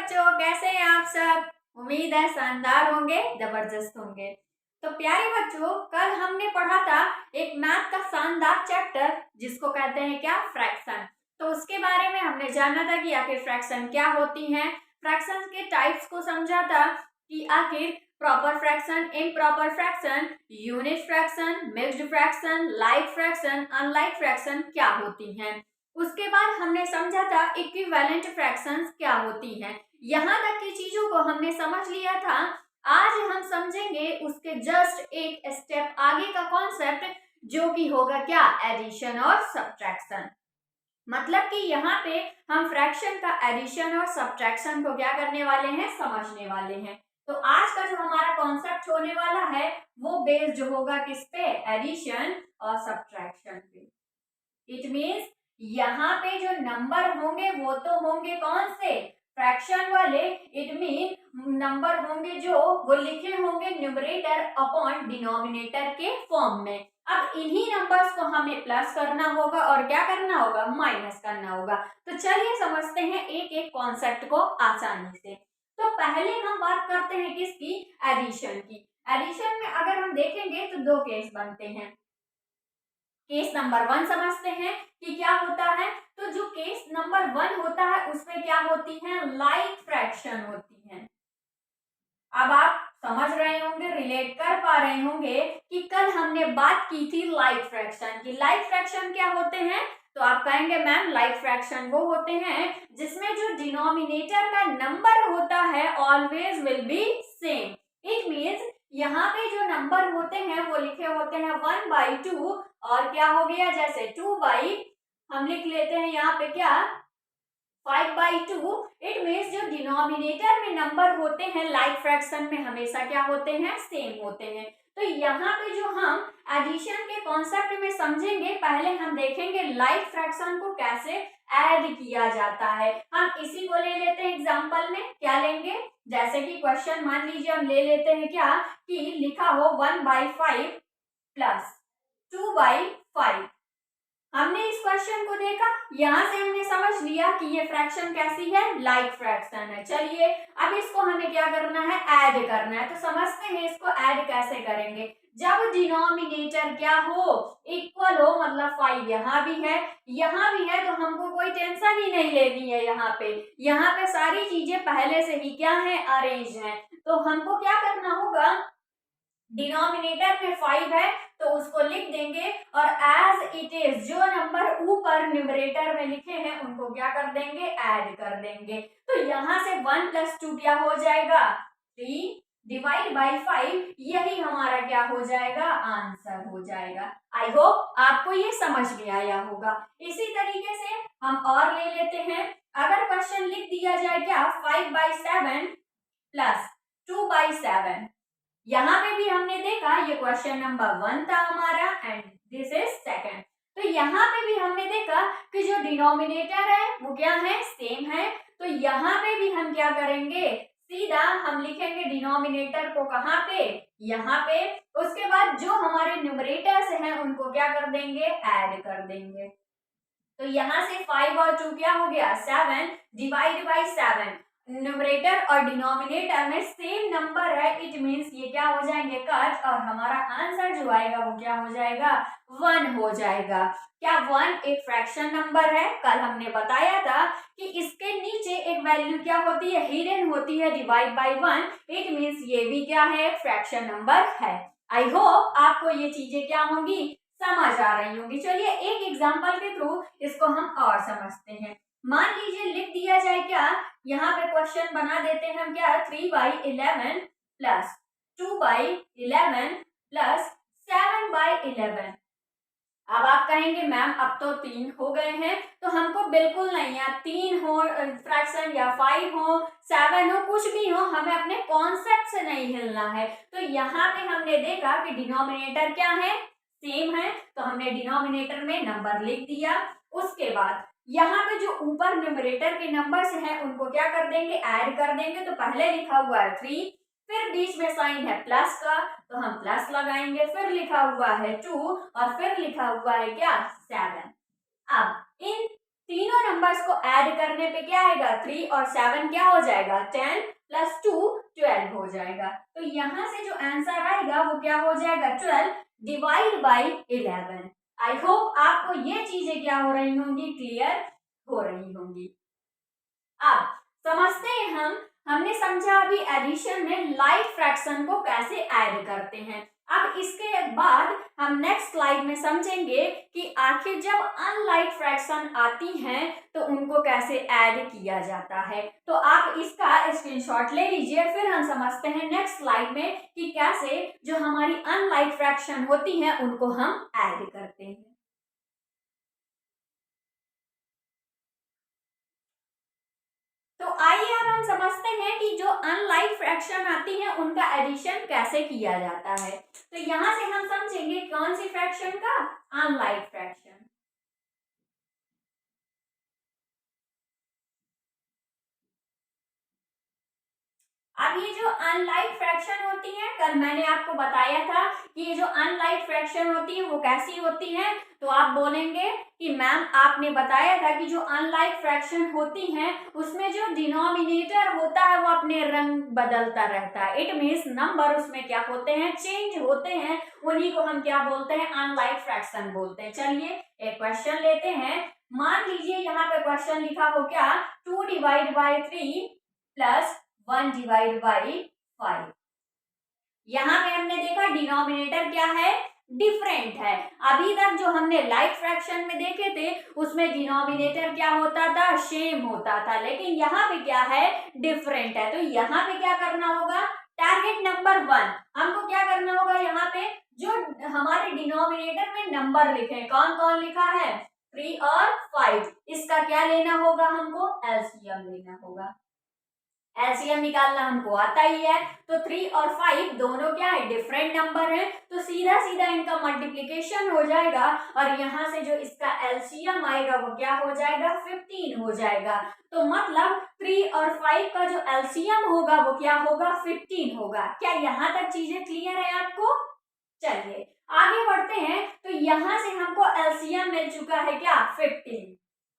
बच्चों, कैसे हैं आप सब। उम्मीद है शानदार होंगे, जबरदस्त होंगे। तो प्यारे बच्चों, कल हमने पढ़ा था एक मैथ का शानदार चैप्टर जिसको कहते हैं क्या, फ्रैक्शन। तो उसके बारे में हमने जाना था कि आखिर फ्रैक्शन क्या होती हैं, फ्रैक्शन के टाइप्स को समझा था कि आखिर proper fraction, improper fraction, unit fraction, mixed fraction, like fraction, unlike fraction क्या होती हैं। उसके बाद हमने समझा था इक्विवेलेंट फ्रैक्शंस क्या होती हैं। यहाँ तक की चीजों को हमने समझ लिया था। आज हम समझेंगे उसके जस्ट एक स्टेप आगे का कॉन्सेप्ट, जो कि होगा क्या, एडिशन और सब्ट्रैक्शन। मतलब कि यहाँ पे हम फ्रैक्शन का एडिशन और सब्ट्रैक्शन को क्या करने वाले हैं, समझने वाले हैं। तो आज का जो हमारा कॉन्सेप्ट होने वाला है वो बेस्ड होगा किस पे, एडिशन और सब्ट्रैक्शन पे। इट मीन्स यहाँ पे जो नंबर होंगे वो तो होंगे कौन से, फ्रैक्शन वाले। इट मीन नंबर होंगे जो वो लिखे होंगे न्यूमरेटर अपॉन डिनोमिनेटर के फॉर्म में। अब इन्हीं नंबर्स को हमें प्लस करना होगा और क्या करना होगा, माइनस करना होगा। तो चलिए समझते हैं एक एक कॉन्सेप्ट को आसानी से। तो पहले हम बात करते हैं किसकी, एडिशन की। एडिशन में अगर हम देखेंगे तो दो केस बनते हैं। केस नंबर 1 समझते हैं कि क्या होता है। तो जो केस नंबर 1 होता है उसमें क्या होती है, लाइक फ्रैक्शन होती है। अब आप समझ रहे होंगे, रिलेट कर पा रहे होंगे कि कल हमने बात की थी लाइक फ्रैक्शन की। लाइक फ्रैक्शन क्या होते हैं, तो आप कहेंगे मैम लाइक फ्रैक्शन वो होते हैं जिसमें जो डिनोमिनेटर का नंबर होता है always will be same. It means यहाँ पे जो नंबर होते हैं वो लिखे होते हैं 1/2 और क्या हो गया, जैसे 2 बाई हम लिख लेते हैं यहाँ पे क्या, 5/2। इट मीन्स जो डिनोमिनेटर में नंबर होते हैं लाइक फ्रैक्शन में हमेशा क्या होते हैं, सेम होते हैं। तो यहाँ पे जो हम एडिशन के कॉन्सेप्ट में समझेंगे, पहले हम देखेंगे लाइक फ्रैक्शन को कैसे ऐड किया जाता है। हम इसी को ले लेते हैं एग्जांपल में, क्या लेंगे, जैसे कि क्वेश्चन मान लीजिए हम ले लेते हैं क्या, कि लिखा हो 1/5 प्लस 2/5। हमने इस क्वेश्चन को देखा, यहाँ से हमने समझ लिया कि ये फ्रैक्शन कैसी है, लाइक फ्रैक्शन है। चलिए अब इसको हमें क्या करना है, ऐड करना है। तो समझते हैं इसको ऐड कैसे करेंगे। जब डिनोमिनेटर क्या हो, इक्वल हो, मतलब 5 यहाँ भी है तो हमको कोई टेंशन ही नहीं लेनी है। यहाँ पे सारी चीजें पहले से ही क्या है, अरेंज है। तो हमको क्या करना होगा, डिनोमिनेटर में 5 है तो उसको लिख देंगे और एज इट इज जो नंबर ऊपर न्यूमरेटर में लिखे हैं उनको क्या कर देंगे, ऐड कर देंगे। तो यहाँ से 1 + 2 क्या हो जाएगा, 3 डिवाइड बाई 5। यही हमारा क्या हो जाएगा, आंसर हो जाएगा। आई होप आपको ये समझ में आया होगा। इसी तरीके से हम और ले लेते हैं। अगर क्वेश्चन लिख दिया जाए क्या, 5/7 प्लस 2/7। यहाँ पे भी हमने देखा ये क्वेश्चन नंबर 1 था हमारा एंड दिस इज सेकंड। तो यहाँ पे भी हमने देखा कि जो डिनोमिनेटर है वो क्या है, सेम है। तो यहाँ पे भी हम क्या करेंगे, सीधा हम लिखेंगे डिनोमिनेटर को कहाँ पे, यहाँ पे। उसके बाद जो हमारे न्यूमरेटर्स हैं उनको क्या कर देंगे, ऐड कर देंगे। तो यहाँ से 5 और 2 क्या हो गया, 7 डिवाइड बाई 7। न्यूमरेटर और डिनोमिनेटर में सेम नंबर है, इट मींस ये क्या हो जाएंगे, कट, और हमारा आंसर जो आएगा वो क्या हो जाएगा, 1 हो जाएगा। क्या 1 एक फ्रैक्शन नंबर है, कल हमने बताया था कि इसके नीचे एक वैल्यू क्या होती है, हिडन होती है, डिवाइड बाई 1। इट मींस ये भी क्या है, फ्रैक्शन नंबर है। आई होप आपको ये चीजें क्या होंगी, समझ आ रही होंगी। चलिए एक एग्जांपल के थ्रू इसको हम और समझते हैं। मान लीजिए लिख दिया जाए क्या, यहाँ पे क्वेश्चन बना देते हैं हम क्या, 3/11 प्लस 2/11 प्लस 7/11। अब आप कहेंगे मैम अब तो 3 हो गए हैं, तो हमको बिल्कुल नहीं है 3 हो फ्रैक्शन या 5 हो 7 हो कुछ भी हो, हमें अपने कॉन्सेप्ट से नहीं हिलना है। तो यहाँ पे हमने देखा कि डिनोमिनेटर क्या है, सेम है, तो हमने डिनोमिनेटर में नंबर लिख दिया। उसके बाद यहाँ पे जो ऊपर न्यूमरेटर के नंबर्स हैं उनको क्या कर देंगे, ऐड कर देंगे। तो पहले लिखा हुआ है 3, फिर बीच में साइन है प्लस का तो हम प्लस लगाएंगे, फिर लिखा हुआ है 2 और फिर लिखा हुआ है क्या, 7। अब इन तीनों नंबर्स को ऐड करने पे क्या आएगा 3 और 7 क्या हो जाएगा 10 प्लस 2 12 हो जाएगा। तो यहाँ से जो आंसर आएगा वो क्या हो जाएगा 12 डिवाइड बाई 11। आई होप आपको ये चीजें क्या हो रही होंगी क्लियर हो रही होंगी। अब समझते हैं हमने समझा अभी एडिशन में लाइक फ्रैक्शन को कैसे ऐड करते हैं। अब इसके बाद हम नेक्स्ट स्लाइड में समझेंगे कि आखिर जब अनलाइक फ्रैक्शन आती हैं तो उनको कैसे ऐड किया जाता है। तो आप इसका स्क्रीनशॉट ले लीजिए, फिर हम समझते हैं नेक्स्ट स्लाइड में कि कैसे जो हमारी अनलाइक फ्रैक्शन होती हैं उनको हम ऐड करते हैं। तो आइए अब हम समझते हैं कि जो अनलाइक फ्रैक्शन आती है उनका एडिशन कैसे किया जाता है। तो यहां से हम समझेंगे कौन सी फ्रैक्शन का अनलाइक फ्रैक्शन। अब ये जो अनलाइक फ्रैक्शन होती है, कल मैंने आपको बताया था कि ये जो अनलाइक फ्रैक्शन होती है वो कैसी होती है। तो आप बोलेंगे कि मैम आपने बताया था कि जो अनलाइक फ्रैक्शन होती हैं उसमें जो डिनोमिनेटर होता है वो अपने रंग बदलता रहता है। इट मीन्स नंबर उसमें क्या होते हैं चेंज होते हैं, उन्हीं को हम क्या बोलते हैं अनलाइक फ्रैक्शन बोलते हैं। चलिए एक क्वेश्चन लेते हैं। मान लीजिए यहाँ पे क्वेश्चन लिखा हो क्या 2 divide by 3 plus 1 divide by 5। यहाँ पे हमने देखा डिनोमिनेटर क्या है डिफरेंट है। अभी तक जो हमने लाइक फ्रैक्शन में देखे थे उसमें डिनोमिनेटर क्या होता था सेम होता था, लेकिन यहाँ पे क्या है डिफरेंट है। तो यहाँ पे क्या करना होगा टारगेट नंबर 1 हमको क्या करना होगा, यहाँ पे जो हमारे डिनोमिनेटर में नंबर लिखे कौन कौन लिखा है 3 और 5, इसका क्या लेना होगा हमको एलसीएम लेना होगा। एलसीएम निकालना हमको आता ही है। तो 3 और 5 दोनों क्या है डिफरेंट नंबर है, तो सीधा सीधा इनका मल्टीप्लिकेशन हो जाएगा और यहाँ से जो इसका एलसीएम आएगा वो क्या हो जाएगा 15 हो जाएगा। तो मतलब 3 और 5 का जो एलसीएम होगा वो क्या होगा 15 होगा। क्या यहाँ तक चीजें क्लियर है आपको? चलिए आगे बढ़ते हैं। तो यहाँ से हमको एलसीएम मिल चुका है क्या 15।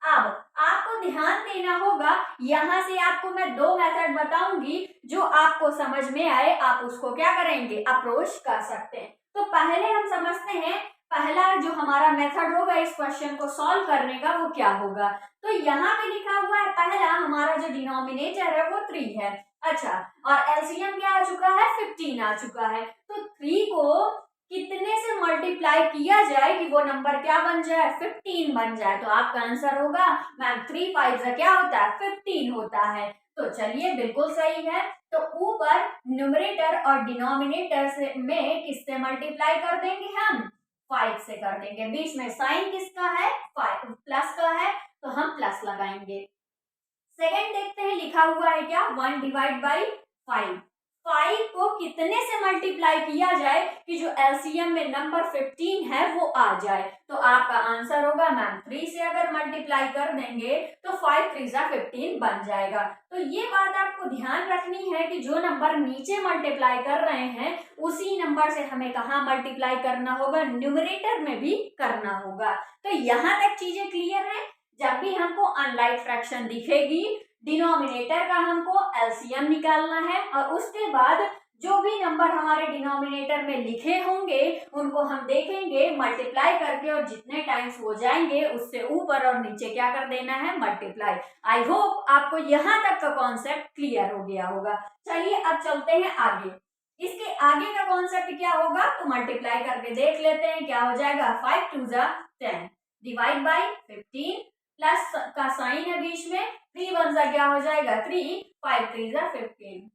अब आपको ध्यान देना होगा, यहाँ से आपको मैं दो मेथड बताऊंगी, जो आपको समझ में आए आप उसको क्या करेंगे अप्रोच कर सकते हैं। तो पहले हम समझते हैं पहला जो हमारा मेथड होगा इस क्वेश्चन को सॉल्व करने का वो क्या होगा। तो यहाँ पे लिखा हुआ है पहला हमारा जो डिनोमिनेटर है वो 3 है। अच्छा, और एलसीएम क्या आ चुका है 15 आ चुका है। तो 3 को कितने से मल्टीप्लाई किया जाए कि वो नंबर क्या बन जाए 15 बन जाए। तो आपका आंसर होगा मैम 3 5 से क्या होता है 15 होता है। तो चलिए बिल्कुल सही है। तो ऊपर न्यूमरेटर और डिनोमिनेटर से में किससे मल्टीप्लाई कर देंगे हम 5 से कर देंगे। बीच में साइन किसका है 5 प्लस का है तो हम प्लस लगाएंगे। सेकेंड देखते हैं लिखा हुआ है क्या 1 डिवाइड बाई 5। 5 को कितने से मल्टीप्लाई किया जाए कि जो एलसीएम में नंबर 15 है वो आ जाए। तो आपका आंसर होगा मैम 3 से अगर मल्टीप्लाई कर देंगे तो 5 3 जा 15 बन जाएगा। तो ये बात आपको ध्यान रखनी है कि जो नंबर नीचे मल्टीप्लाई कर रहे हैं उसी नंबर से हमें कहाँ मल्टीप्लाई करना होगा न्यूमरेटर में भी करना होगा। तो यहाँ तक चीजें क्लियर है। जब भी हमको अनलाइक फ्रैक्शन दिखेगी डिनोमिनेटर का हमको एलसीएम निकालना है और उसके बाद जो भी नंबर हमारे डिनोमिनेटर में लिखे होंगे उनको हम देखेंगे मल्टीप्लाई करके और जितने टाइम्स हो जाएंगे उससे ऊपर और नीचे क्या कर देना है मल्टीप्लाई। आई होप आपको यहाँ तक का कॉन्सेप्ट क्लियर हो गया होगा। चलिए अब चलते हैं आगे। इसके आगे का कॉन्सेप्ट क्या होगा तो मल्टीप्लाई करके देख लेते हैं क्या हो जाएगा 5 2 जा 10 डिवाइड बाई 15 प्लस का साइन है बीच में 3 1 जा क्या हो जाएगा 3 5 3 जा 15।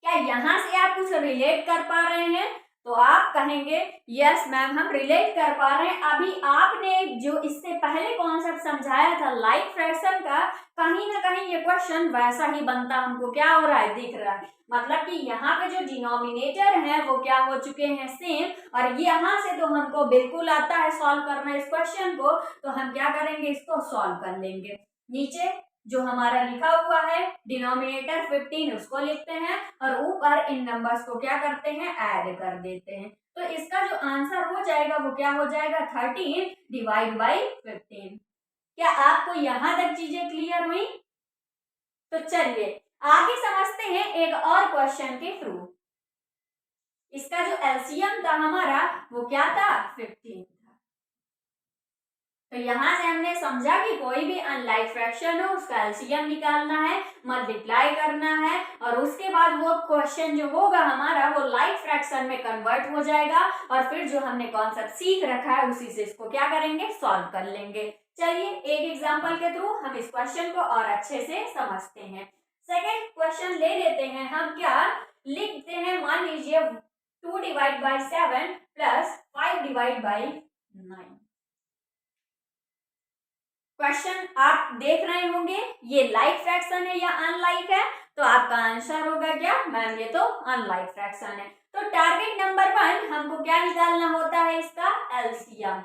क्या यहाँ से आप कुछ रिलेट कर पा रहे हैं? तो आप कहेंगे यस मैम हम रिलेट कर पा रहे हैं। अभी आपने जो इससे पहले कॉन्सेप्ट समझाया था लाइक फ्रैक्शन का, कहीं ना कहीं ये क्वेश्चन वैसा ही बनता हमको क्या हो रहा है दिख रहा है। मतलब कि यहाँ पे जो डिनोमिनेटर है वो क्या हो चुके हैं सेम, और यहाँ से तो हमको बिल्कुल आता है सॉल्व करना इस क्वेश्चन को, तो हम क्या करेंगे इसको सॉल्व कर लेंगे। नीचे जो हमारा लिखा हुआ है डिनोमिनेटर 15 उसको लिखते हैं और ऊपर इन नंबर्स को क्या करते हैं ऐड कर देते हैं। तो इसका जो आंसर हो जाएगा वो क्या हो जाएगा 13 डिवाइड बाई 15। क्या आपको यहां तक चीजें क्लियर हुई? तो चलिए आगे समझते हैं एक और क्वेश्चन के थ्रू। इसका जो एलसीएम था हमारा वो क्या था? 15 था। तो यहां से हमने समझा कि कोई भी अनलाइक फ्रैक्शन हो उसका एलसीएम निकालना है, मल्टीप्लाई करना है और उसके बाद वो क्वेश्चन जो होगा हमारा वो लाइक फ्रैक्शन में कन्वर्ट हो जाएगा और फिर जो हमने कॉन्सेप्ट सीख रखा है उसी से इसको क्या करेंगे? सॉल्व कर लेंगे। चलिए एक एग्जाम्पल के थ्रू हम इस क्वेश्चन को और अच्छे से समझते हैं। सेकेंड क्वेश्चन ले लेते हैं हम। क्या लिखते हैं? मान लीजिए 2 divide by 7 plus 5 divide by 9। Question आप देख रहे होंगे ये लाइक फ्रैक्शन है या अनलाइक है? तो आपका आंसर होगा क्या? मैम ये तो अनलाइक फ्रैक्शन है। तो टारगेट नंबर 1 हमको क्या निकालना होता है? इसका एलसीएम।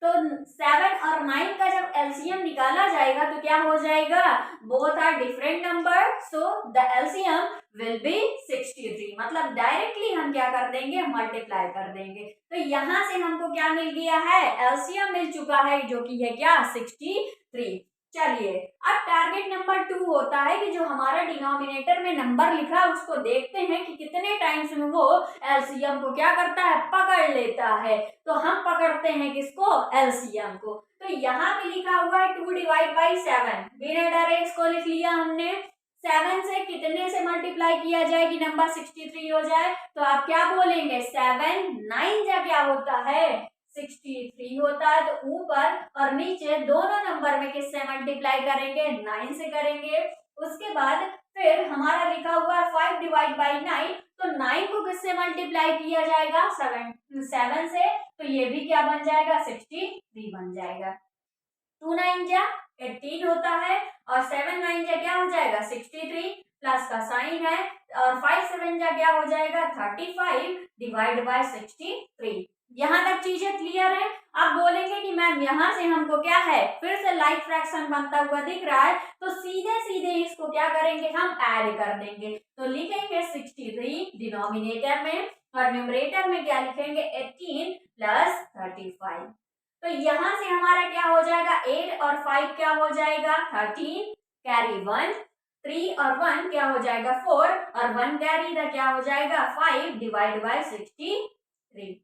तो 7 और 9 का जब एलसीएम निकाला जाएगा तो क्या हो जाएगा? Both are different number, so the LCM will be 63। मतलब डायरेक्टली हम क्या कर देंगे? मल्टीप्लाई कर देंगे। तो यहां से हमको क्या मिल गया है? एलसीएम मिल चुका है जो कि है क्या? 63। चलिए अब टारगेट नंबर 2 होता है कि जो हमारा डिनोमिनेटर में नंबर लिखा है उसको देखते हैं कि कितने टाइम्स में वो एलसीएम को क्या करता है? पकड़ लेता है। तो हम पकड़ते हैं किसको? एलसीएम को। तो यहाँ पे लिखा हुआ है 2 डिवाइड बाई 7, बिना डरे इसको लिख लिया हमने। 7 से कितने से मल्टीप्लाई किया जाए कि नंबर 63 हो जाए? तो आप क्या बोलेंगे? 7 9 जा क्या होता है? 63 होता है। तो ऊपर और नीचे दोनों नंबर में किससे मल्टीप्लाई करेंगे? 9 से करेंगे। उसके बाद फिर हमारा लिखा हुआ है 5 डिवाइड बाई 9, तो 9 को किससे मल्टीप्लाई किया जाएगा? 7 से। तो ये भी क्या बन जाएगा? 63 बन जाएगा। 2 9 जा 18 होता है और 7 9 जा क्या हो जाएगा? 63 प्लस का साइन है और 5 7 जा क्या हो जाएगा? 35 डिवाइड बाय 63। यहाँ तक चीजें क्लियर है? आप बोलेंगे कि मैम यहाँ से हमको क्या है? फिर से लाइक फ्रैक्शन बनता हुआ दिख रहा है, तो सीधे सीधे इसको क्या करेंगे? हम ऐड कर देंगे। तो लिखेंगे 63 डिनोमिनेटर में और न्यूमरेटर में क्या लिखेंगे? 18 प्लस 35। तो यहां से हमारा क्या हो जाएगा? 8 और 5 क्या हो जाएगा? 13 कैरी 1, 3 और 1 क्या हो जाएगा? 4 और 1 कैरी था क्या हो जाएगा? 5 डिवाइड बाय 63।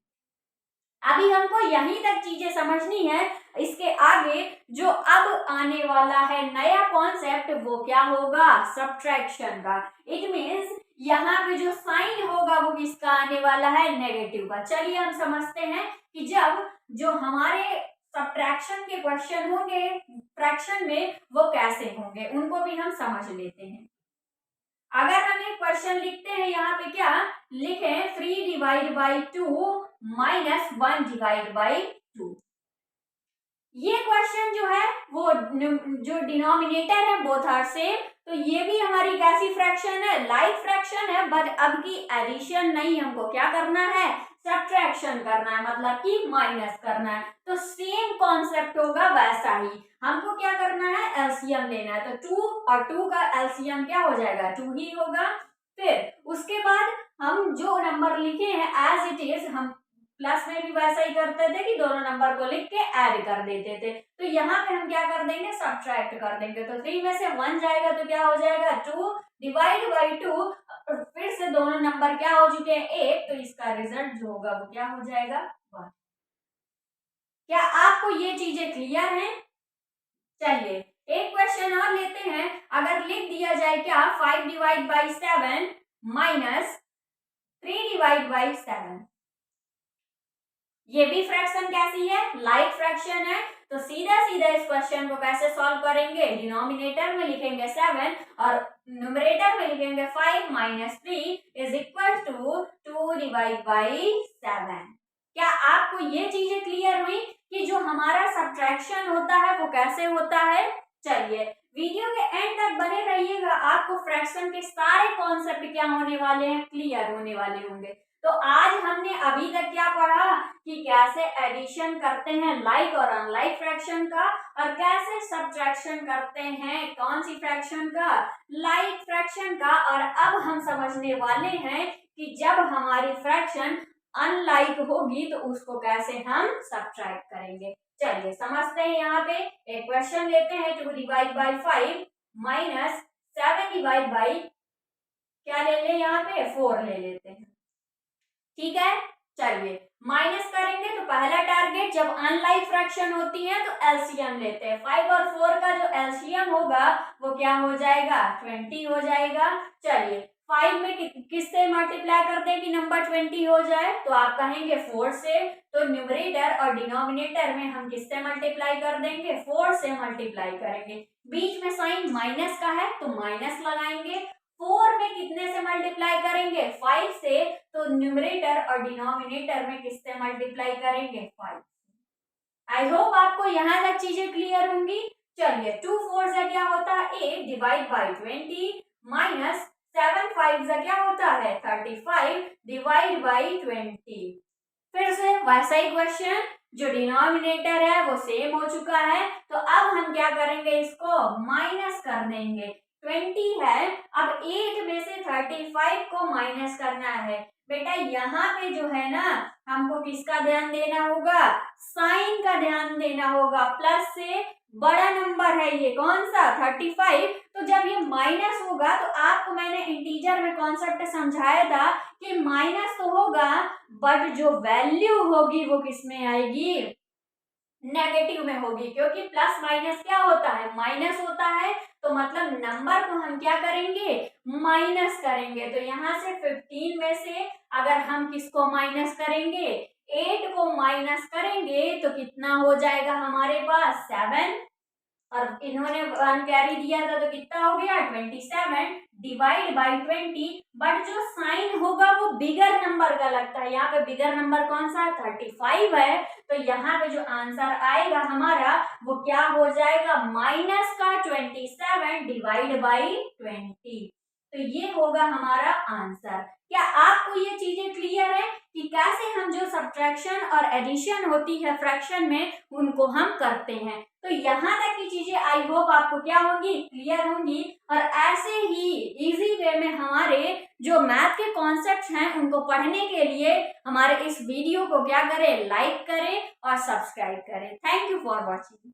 अभी हमको यहीं तक चीजें समझनी है। इसके आगे जो अब आने वाला है नया कॉन्सेप्ट वो क्या होगा? सब्ट्रैक्शन का। इट मीन्स यहाँ पे जो साइन होगा वो किसका आने वाला है? नेगेटिव का। चलिए हम समझते हैं कि जब जो हमारे सब्ट्रैक्शन के क्वेश्चन होंगे फ्रैक्शन में वो कैसे होंगे, उनको भी हम समझ लेते हैं। अगर हम एक क्वेश्चन लिखते हैं यहाँ पे क्या लिखें? 3 divide by 2 minus 1 divide by 2। ये क्वेश्चन जो है वो जो डिनोमिनेटर है बोथ आर सेम, तो ये भी हमारी कैसी फ्रैक्शन है? लाइक फ्रैक्शन है, बट अब की एडिशन नहीं, हमको क्या करना है? सब्ट्रैक्शन करना है, मतलब कि माइनस करना है। तो सेम कॉन्सेप्ट होगा वैसा ही। हमको क्या करना है? एलसीएम लेना है। तो 2 और 2 का एलसीएम क्या हो जाएगा? 2 ही होगा। फिर उसके बाद हम जो नंबर लिखे हैं एज इट इज, हम प्लस में भी वैसा ही करते थे कि दोनों नंबर को लिख के ऐड कर देते थे। तो यहाँ पे हम क्या कर देंगे? सब्ट्रैक्ट कर देंगे। तो 3 में से 1 जाएगा तो क्या हो जाएगा? 2 डिवाइड बाई 2। फिर से दोनों नंबर क्या हो चुके हैं? 1, तो इसका रिजल्ट जो होगा वो क्या हो जाएगा? 1। क्या आपको ये चीजें क्लियर हैं? चलिए एक क्वेश्चन और लेते हैं। अगर लिख दिया जाए क्या 5 divide by 7 minus 3 divide by 7, ये भी फ्रैक्शन कैसी है? लाइक फ्रैक्शन है। तो सीधा सीधा इस क्वेश्चन को कैसे सॉल्व करेंगे? डिनोमिनेटर में लिखेंगे 7 और न्यूमरेटर में लिखेंगे 5 minus 3 is equal to 2 divide by 7। क्या आपको ये चीजें क्लियर हुई कि जो हमारा सब्ट्रैक्शन होता है वो कैसे होता है? चलिए वीडियो के एंड तक बने रहिएगा, आपको फ्रैक्शन के सारे कॉन्सेप्ट क्या होने वाले हैं? क्लियर होने वाले होंगे। तो आज हमने अभी तक क्या पढ़ा कि कैसे एडिशन करते हैं लाइक और अनलाइक फ्रैक्शन का, और कैसे सब्ट्रैक्शन करते हैं कौन सी फ्रैक्शन का? लाइक फ्रैक्शन का। और अब हम समझने वाले हैं कि जब हमारी फ्रैक्शन अनलाइक होगी तो उसको कैसे हम सब्ट्रैक्ट करेंगे। चलिए समझते हैं। यहाँ पे एक क्वेश्चन लेते हैं, 2 divide by 5 minus 7 divide by क्या ले लें, यहाँ पे 4 ले लेते हैं। ठीक है, चलिए माइनस करेंगे तो पहला टारगेट, जब अनलाइक फ्रैक्शन होती है तो एलसीएम लेते हैं। 5 और 4 का जो एलसीएम होगा वो क्या हो जाएगा, 20 हो जाएगा। चलिए 5 में किससे मल्टीप्लाई कर दें कि नंबर 20 हो जाए, तो आप कहेंगे 4 से। तो न्यूमरेटर और डिनोमिनेटर में हम किससे मल्टीप्लाई कर देंगे, 4 से मल्टीप्लाई करेंगे। बीच में साइन माइनस का है तो माइनस लगाएंगे। 4 में कितने से मल्टीप्लाई करेंगे, 5 से, तो न्यूमरेटर और डिनोमिनेटर में किससे मल्टीप्लाई करेंगे, 5। आई होप आपको यहाँ तक चीजें क्लियर होंगी। चलिए 2 4 से क्या होता है 8 डिवाइड बाई 20 माइनस 7 5 से क्या होता है 35 डिवाइड बाई 20। फिर से वैसा ही क्वेश्चन, जो डिनोमिनेटर है वो सेम हो चुका है, तो अब हम क्या करेंगे, इसको माइनस कर देंगे। 20 है, अब 8 में से 35 को माइनस करना है। बेटा यहाँ पे जो है ना, हमको किसका ध्यान देना होगा, साइन का ध्यान देना होगा। प्लस से बड़ा नंबर है ये, कौन सा 35, तो जब ये माइनस होगा तो आपको मैंने इंटीजर में कॉन्सेप्ट समझाया था कि माइनस तो होगा बट जो वैल्यू होगी वो किस में आएगी, नेगेटिव में होगी, क्योंकि प्लस माइनस क्या होता है, माइनस होता है। तो मतलब नंबर को हम क्या करेंगे, माइनस करेंगे। तो यहाँ से 15 में से अगर हम किसको माइनस करेंगे, 8 को माइनस करेंगे तो कितना हो जाएगा हमारे पास 7, और इन्होंने 1 कैरी दिया था तो कितना हो गया 27 डिवाइड बाई 20। बट जो साइन होगा वो बिगर नंबर का लगता है, यहाँ पे बिगर नंबर कौन सा है 35 है। तो यहाँ पे जो आंसर आएगा हमारा वो क्या हो जाएगा, माइनस का 27 डिवाइड बाई 20। तो ये होगा हमारा आंसर। क्या आपको ये चीजें क्लियर है कि कैसे हम जो सब्ट्रैक्शन और एडिशन होती है फ्रैक्शन में उनको हम करते हैं। तो यहाँ तक की चीजें आई होप आपको क्या होंगी, क्लियर होंगी। और ऐसे ही इजी वे में हमारे जो मैथ के कॉन्सेप्ट्स हैं उनको पढ़ने के लिए हमारे इस वीडियो को क्या करें, लाइक करें और सब्सक्राइब करें। Thank you for watching.